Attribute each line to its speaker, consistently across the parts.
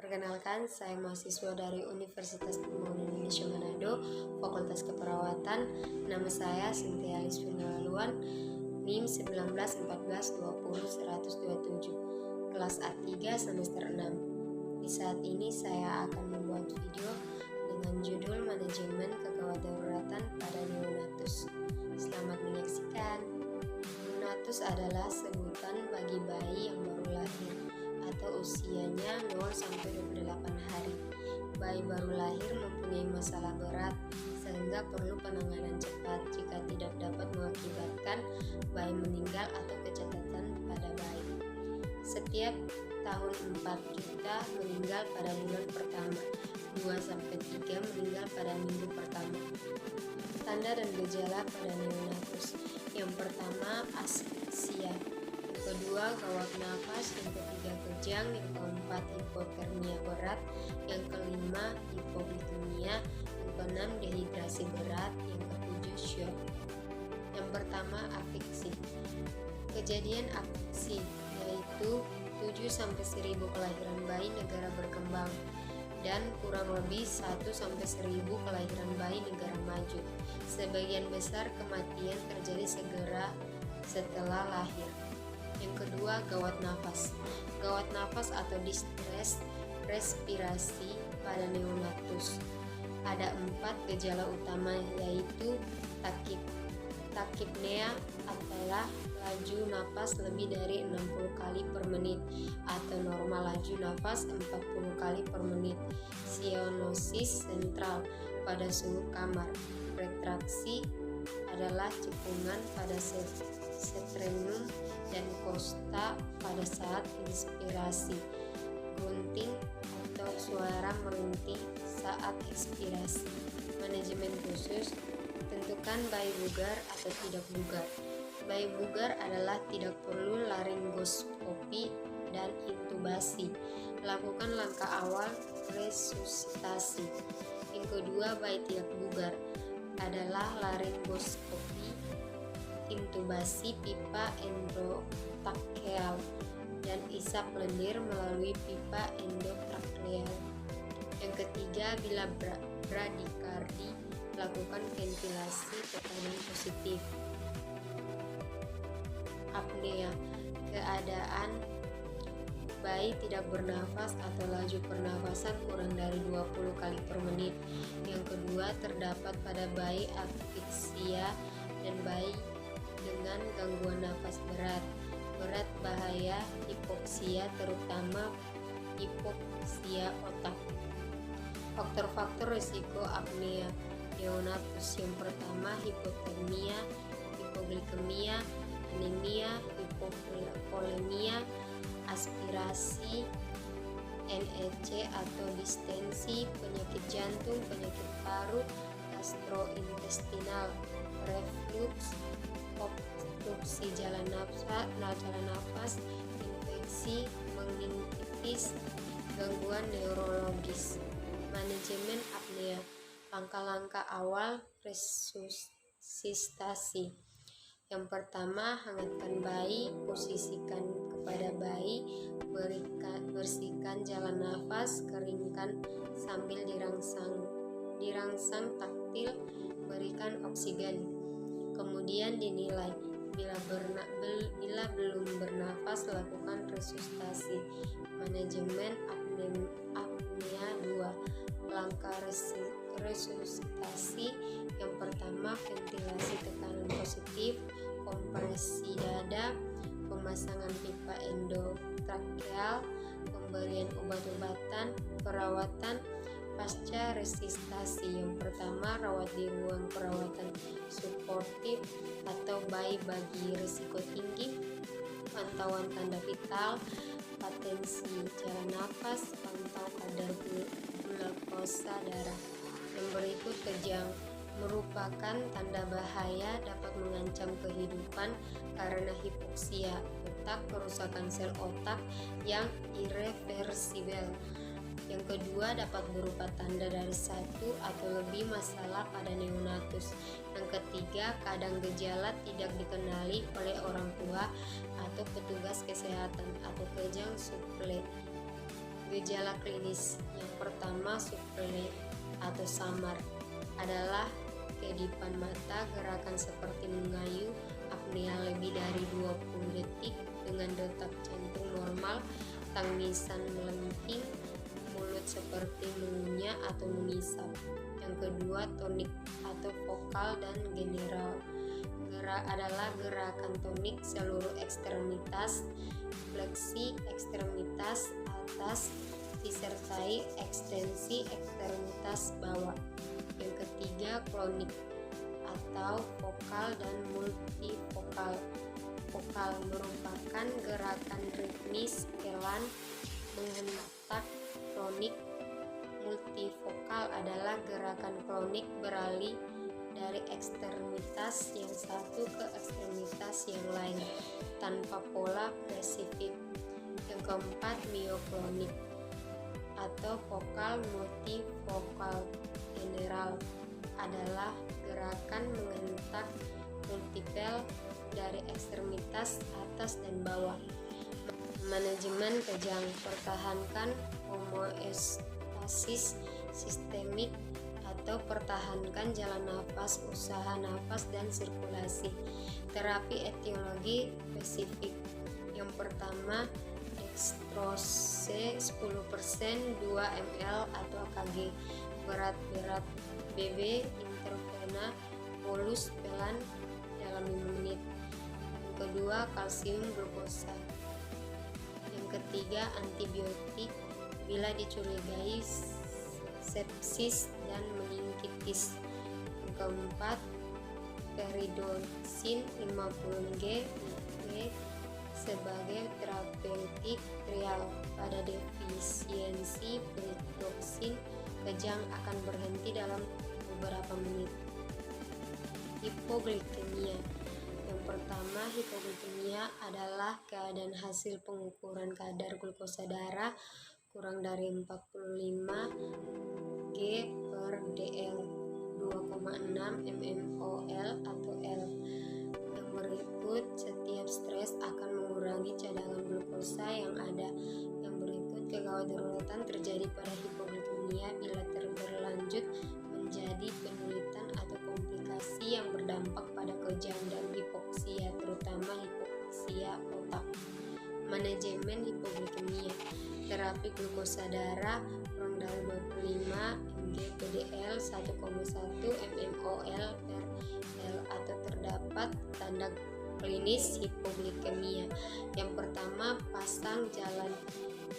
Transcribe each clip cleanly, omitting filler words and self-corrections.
Speaker 1: Perkenalkan, saya mahasiswa dari Universitas Pembangunan Indonesia Manado, Fakultas Keperawatan. Nama saya Sintia Alis Firnaluan, NIM 1914200127, kelas A3 semester 6. Di saat ini saya akan membuat video dengan judul Manajemen Kegawat Daruratan pada Neonatus. Selamat menyaksikan. Neonatus adalah sebutan bagi bayi yang baru lahir atau usianya 0-28 hari. Bayi baru lahir mempunyai masalah berat sehingga perlu penanganan cepat jika tidak dapat mengakibatkan bayi meninggal atau kecacatan pada bayi. Setiap tahun 4 juta meninggal pada bulan pertama, 2-3 meninggal pada minggu pertama. Tanda dan gejala pada neonatus. Yang pertama, asfiksia. Yang kedua, gawat nafas. Yang ketiga, kejang. Yang keempat, hipotermia berat. Yang kelima, hipoglikemia. Yang keenam, dehidrasi berat. Yang ketujuh, syok. Yang pertama, afiksi. Kejadian afiksi yaitu 7-1000 kelahiran bayi negara berkembang dan kurang lebih 1-1000 kelahiran bayi negara maju. Sebagian besar kematian terjadi segera setelah lahir. Yang kedua, gawat nafas. Gawat nafas atau distress respirasi pada neonatus. Ada 4 gejala utama yaitu takipnea adalah laju nafas lebih dari 60 kali per menit atau normal laju nafas 40 kali per menit. Sianosis sentral pada suhu kamar. Retraksi adalah cekungan pada sternum dan kosta pada saat inspirasi. Grunting atau suara merintih saat ekspirasi. Manajemen khusus. Tentukan bayi bugar atau tidak bugar. Bayi bugar adalah tidak perlu laringoskopi dan intubasi. Lakukan langkah awal resusitasi. Yang kedua, bayi tidak bugar adalah laringoskopi, intubasi pipa endotrakeal dan isap lendir melalui pipa endotrakeal. Yang ketiga, bila bradikardi, lakukan ventilasi tekanan positif. Apnea, keadaan bayi tidak bernafas atau laju pernafasan kurang dari 20 kali per menit. Yang kedua, terdapat pada bayi asfiksia dan bayi dengan gangguan nafas berat. Berat bahaya hipoksia, terutama hipoksia otak. Faktor-faktor risiko apnea neonatus. Yang pertama, hipotermia, hipoglikemia, anemia, hipovolemia, aspirasi, NEC atau distensi, penyakit jantung, penyakit paru, gastrointestinal, reflux, obstruksi jalan nafas, infeksi, meningitis, gangguan neurologis. Manajemen apnea. Langkah-langkah awal resusitasi. Yang pertama, hangatkan bayi, posisikan kepada bayi, bersihkan jalan nafas, keringkan sambil dirangsang taktil, berikan oksigen. Kemudian dinilai. Bila belum bernafas, lakukan resusitasi. Manajemen apnea 2. Langkah resusitasi. Yang pertama, ventilasi tekanan positif, kompresi dada, pemasangan pipa endotrakeal, pemberian obat-obatan, perawatan pasca resusitasi. Yang pertama, rawat di ruang perawatan suportif atau bayi bagi risiko tinggi, pantauan tanda vital, patensi jalan nafas, pantau kadar glukosa darah. Yang berikut, kejang merupakan tanda bahaya, dapat mengancam kehidupan karena hipoksia otak, kerusakan sel otak yang irreversibel. Yang kedua, dapat berupa tanda dari 1 atau lebih masalah pada neonatus. Yang ketiga, kadang gejala tidak dikenali oleh orang tua atau petugas kesehatan atau kejang Gejala klinis yang pertama subklinic atau samar adalah kedipan mata, gerakan seperti mengayuh, apnea lebih dari 20 detik dengan detak jantung normal, tangisan melenting, mulut seperti mengunyah atau mengisap. Yang kedua tonik atau vokal dan general adalah gerakan tonik seluruh ekstremitas, fleksi ekstremitas atas disertai ekstensi ekstremitas bawah. Yang ketiga klonik atau vokal dan multivokal. Vokal merupakan gerakan ritmis pelan menghentak. Klonik multivokal adalah gerakan klonik beralih dari ekstremitas yang satu ke ekstremitas yang lain tanpa pola spesifik. Yang keempat mioklonik atau vokal multivokal general adalah gerakan menghentak multiple dari ekstremitas atas dan bawah. Manajemen kejang, pertahankan homeostasis sistemik atau pertahankan jalan nafas, usaha nafas dan sirkulasi. Terapi etiologi spesifik. Yang pertama dextrose 10% 2 ml atau AKG, berat BB intravena, bolus pelan dalam 5 menit. Yang kedua kalsium glukosa. Yang ketiga antibiotik bila dicurigai sepsis dan meningitis. Yang keempat peridoksin 50 mg sebagai terapeutik trial. Pada defisiensi peridoksin, kejang akan berhenti dalam beberapa menit. Hipoglikemia. Yang pertama, hipoglikemia adalah keadaan hasil pengukuran kadar glukosa darah kurang dari 45 G per dl 2,6 mmol atau L. Yang berikut, setiap stres akan mengurangi cadangan glukosa yang ada. Yang berikut, kegawat daruratan terjadi pada hipoglikemia bila berlanjut menjadi penyulitan atau komplikasi yang berdampak pada kejang dan hipoksia, terutama hipoksia otak. Manajemen hipoglikemia. Terapi glukosa darah kurang dari 25 mg per dl 1,1 mmol per L atau terdapat tanda klinis hipoglikemia. Yang pertama, pasang jalan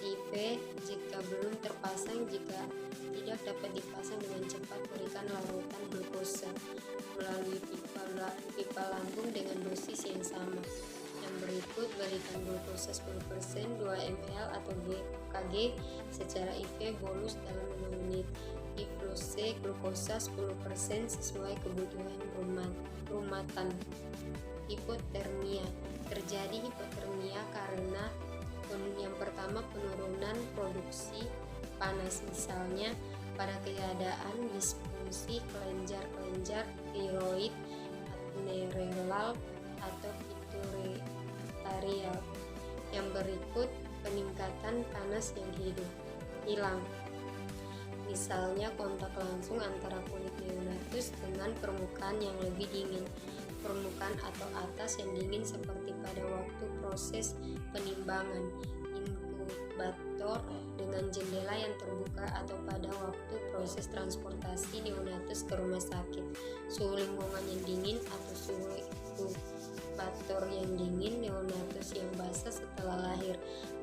Speaker 1: IV jika belum terpasang. Jika tidak dapat dipasang dengan cepat, berikan larutan glukosa melalui pipa lambung dengan dosis yang sama. Yang berikut, berikan glukosa 10% 2 ml atau GKG secara IV bolus dalam 5 menit. Difuse glukosa 10% sesuai kebutuhan rumatan. Hipotermia. Terjadi hipotermia karena yang pertama penurunan produksi panas, misalnya pada keadaan disfungsi kelenjar tiroid, adrenal atau pituitarial. Yang berikut, peningkatan panas yang hilang, misalnya kontak langsung antara kulit neonatus dengan permukaan yang lebih dingin, permukaan atau atas yang dingin seperti pada waktu proses penimbangan, inkubator dengan jendela yang terbuka atau pada waktu proses transportasi neonatus ke rumah sakit, suhu lingkungan yang dingin atau suhu inkubator yang dingin, neonatus yang basah setelah lahir,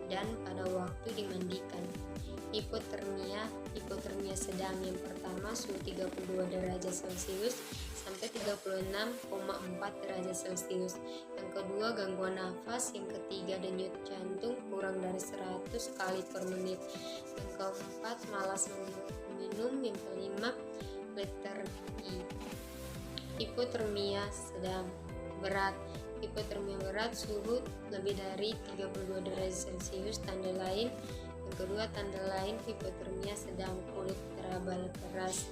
Speaker 1: dan pada waktu dimandikan. Hipotermia sedang. Yang pertama, suhu 32 derajat Celcius sampai 36,4 derajat Celcius. Yang kedua, gangguan nafas. Yang ketiga, denyut jantung kurang dari 100 kali per menit. Yang keempat, malas minum. Yang kelima, letargi. Hipotermia sedang. Berat. Hipotermia berat, suhu lebih dari 32 derajat Celcius. Tanda lain. Yang kedua, tanda lain hipotermia sedang, kulit terabal keras,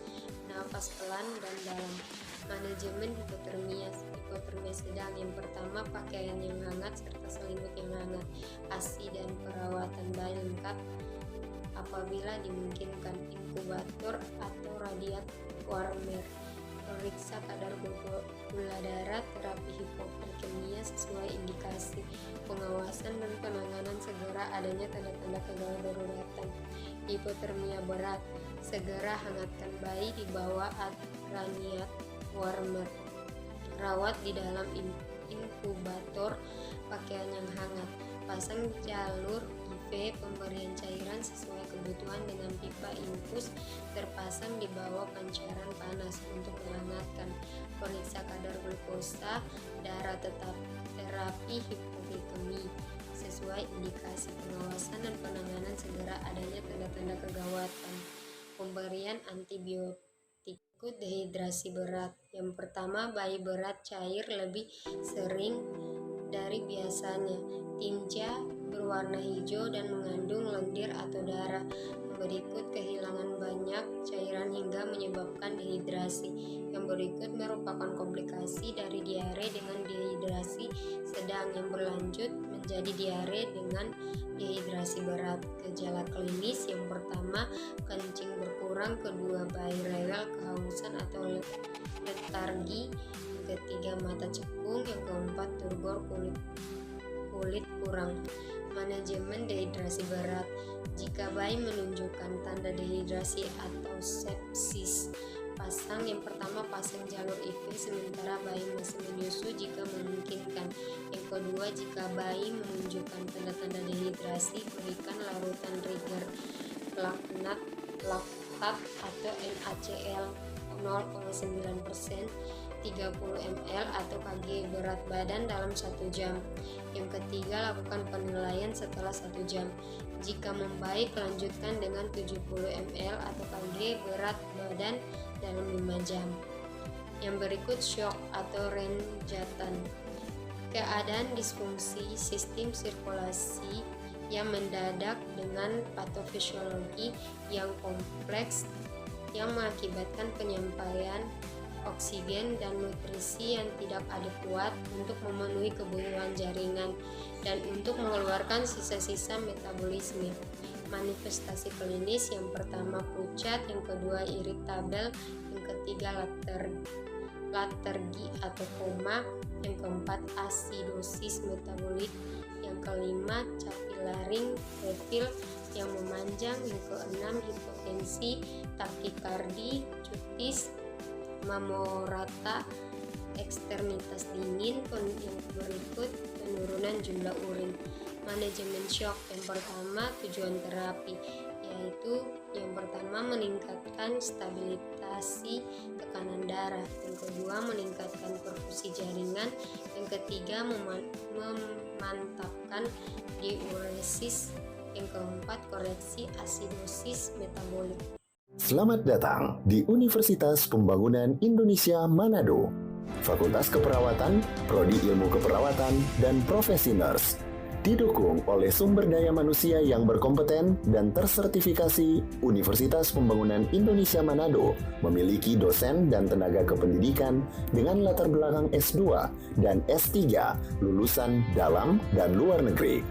Speaker 1: nafas pelan dan dalam. Manajemen hipotermia sedang. Yang pertama, pakaian yang hangat serta selimut yang hangat, ASI dan perawatan bayi lengkap. apabila dimungkinkan. Inkubator atau radiat Warmer, periksa kadar gula darah, terapi hipokalkemia sesuai indikasi, pengawasan dan penanganan segera adanya tanda-tanda kegawat daruratan. Hipotermia berat, segera hangatkan bayi di bawah radiat Warmer, rawat di dalam inkubator, pakaian yang hangat, pasang jalur IV, pemberian cairan sesuai kebutuhan dengan pipa infus terpasang di bawah pancaran panas untuk menghangatkan, periksa kadar glukosa darah, tetap terapi hipoglikemi sesuai indikasi, pengawasan dan penanganan segera adanya tanda-tanda kegawatan, pemberian antibiotik. Dehidrasi berat. Yang pertama, bayi berat cair lebih sering dari biasanya, tinja berwarna hijau dan mengandung lendir atau darah. Yang berikut, kehilangan banyak cairan hingga menyebabkan dehidrasi. Yang berikut merupakan komplikasi dari diare dengan dehidrasi sedang yang berlanjut menjadi diare dengan dehidrasi berat. Gejala klinis yang pertama, kencing berkurang, kedua, bayi rewel, kehausan atau letargi, yang ketiga, mata cekung, yang keempat, turgor, kulit kurang. Manajemen dehidrasi berat. Jika bayi menunjukkan tanda dehidrasi atau sepsis, yang pertama, pasang jalur IV sementara bayi masih menyusu jika memungkinkan. Yang kedua, jika bayi menunjukkan tanda-tanda dehidrasi, berikan larutan Riger laktat atau NaCl 0,9%, 30 ml atau Kg berat badan dalam 1 jam. Yang ketiga, lakukan penilaian setelah 1 jam. Jika membaik, lanjutkan dengan 70 ml atau Kg berat badan dalam 5 jam. Yang berikut, shock atau renjatan. Keadaan disfungsi sistem sirkulasi yang mendadak dengan patofisiologi yang kompleks yang mengakibatkan penyampaian oksigen dan nutrisi yang tidak adekuat untuk memenuhi kebutuhan jaringan dan untuk mengeluarkan sisa-sisa metabolisme. Manifestasi klinis yang pertama pucat, yang kedua iritabel, yang ketiga letargi atau koma, yang keempat asidosis metabolik, yang kelima capillaring refil yang memanjang, yang keenam hipotensi, takikardi, cutis, mamorata, eksternitas dingin. Yang berikut, penurunan jumlah urin. Manajemen shock yang pertama, tujuan terapi yaitu yang pertama meningkatkan stabilisasi tekanan darah, yang kedua meningkatkan perfusi jaringan, yang ketiga memantapkan diuresis, yang keempat koreksi asidosis metabolik.
Speaker 2: Selamat datang di Universitas Pembangunan Indonesia Manado, Fakultas Keperawatan, Prodi Ilmu Keperawatan, dan Profesi Nurse. Didukung oleh sumber daya manusia yang berkompeten dan tersertifikasi, Universitas Pembangunan Indonesia Manado memiliki dosen dan tenaga kependidikan dengan latar belakang S2 dan S3 lulusan dalam dan luar negeri.